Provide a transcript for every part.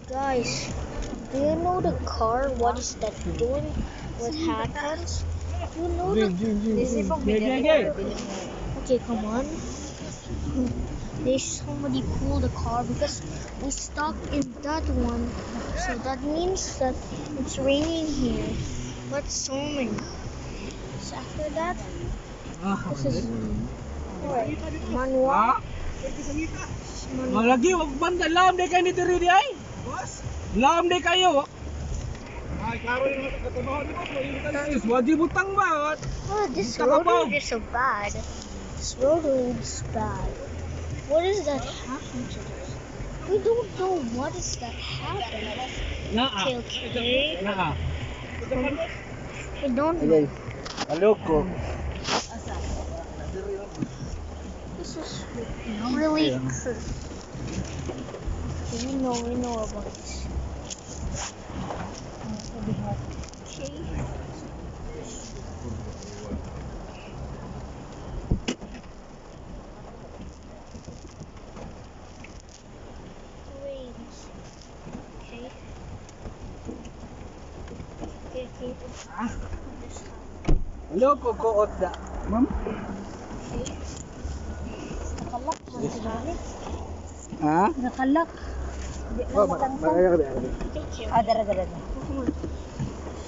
Guys, do you know the car? What is that doing? What happens? You know the. Okay, come on. There's somebody pull the car because we stuck in that one. So that means that it's raining here. But so many. So after that, this is manual. Malagi wag banda lam day kay ni diri di ay. Boss. Lam day kayo. Ay klaro yung katunohan ni boss. Wajib utang ba? Oh, this road is so bad. This road is bad. What is that happening to this? We don't know what is that happening. Okay. We don't know. Aloko. This is really cool. We know about this. Okay. Rains. Okay. Aloko ko da. Ma'am. Okay. Nakalak man sila. Ha? Nakalak. Magaya ka. Thank you. Dara. Come on.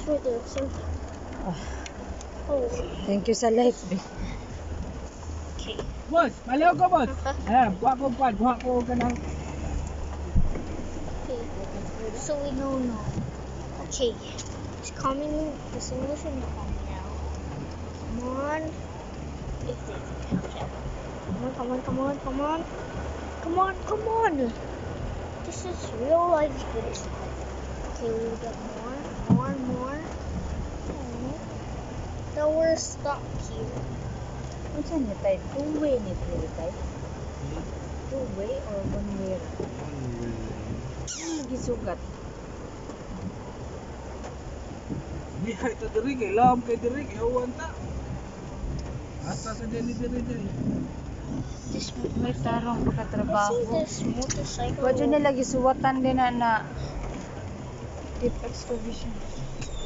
Sure there, sir. Oh. Thank you sa light. Okay. Boss, maliw ko boss. Buha ko kanang. Okay. So we don't know. Okay. It's coming. The solution is coming now. Come on. Okay. Come on. This is real life video. Okay, we'll get more. Now we're stuck here. What's on the type? Two-way ni type? Two-way or one-way? Gisugat. Di hay ta diri kay lam kay diri kay awan ta. Asa sa diri. This May tarong pagkatrabaho. this motorcycle. Wadyo nila gisuwatan din na deep excavation.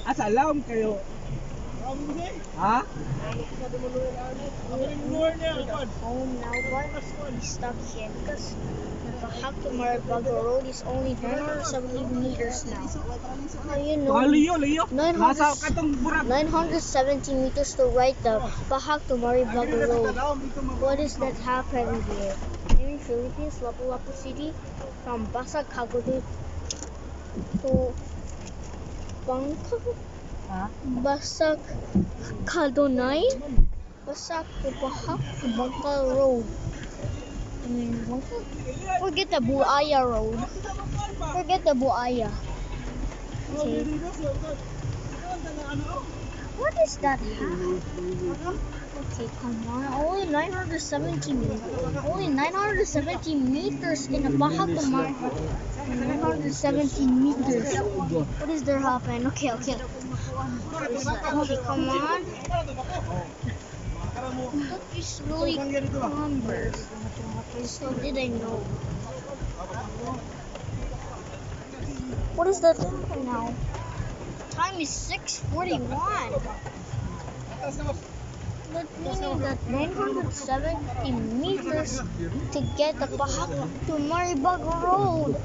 Asa lam kayo. Ha? Home now, but we're stuck here because the Hakimar-Bago Road is only 970 meters now. You know, Liyo. 900 Nasa katong burak. 970 meters to right the Bahak-to-Maribago Road. What is that happening here? I'm in Philippines, Lapu-Lapu City, from Basag Cavite to Bangkok, Ha? Basag Kadonay, Basag to Bahak to Bangkal Road. I mean, Bangkok? Forget the Buaya Road. Forget the Buaya. Okay. What is that? Okay, come on. Only 970 meters. Only 970 meters in a Bahagdamar. 970 meters. What is there happening? Okay. Okay, come on. That is really Converse. So did I know? What is that happening now? Time is 6:41. That meaning that 970 meters to get the Bahak to Maribago Road.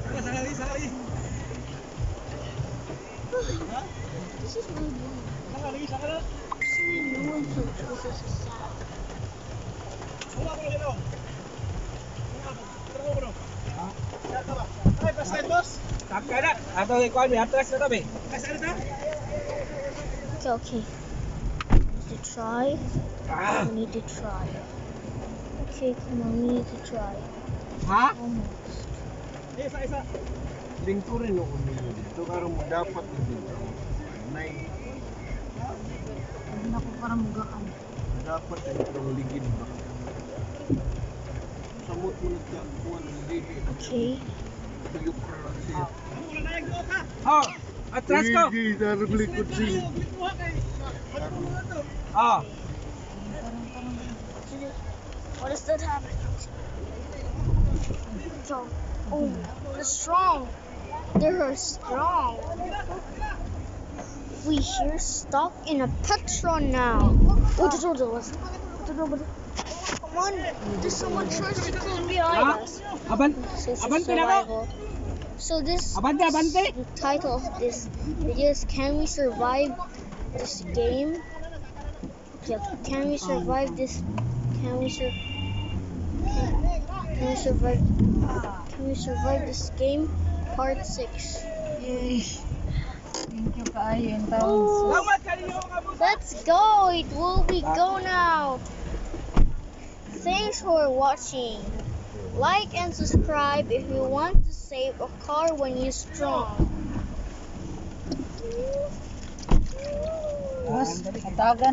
This is my room. Actually, no one took this is sad. Takada. Ato kay kuan mi atras na tabi. Okay. We need to try. Okay, come on, we need to try. Ha? Almost. Isa. Lingkurin ako nila dito karon mo dapat dito. Nay Hindi na ko parang mugaan. dapat ang ligid ba. Samot mo na kuan dili. Okay. Tuyok ra lang siya. Oh, atras ko. Hindi na likod siya. Ah. What is that happening? So, oh, it's strong. They're strong. We here stuck in a Petron now. Oh, come on, there's someone tricycling behind us. So it's Abante na ko. survival. So this Abante, abante. the title of this video is Can We Survive This Game? Yeah, can we survive this? Can we survive? Can we survive this game? Part 6. Thank you kaayo in town. Ooh, Salamat kayo mga boss. let's go! It will be go now. Thanks for watching. Like and subscribe if you want to save a car when you're strong. Boss, katagan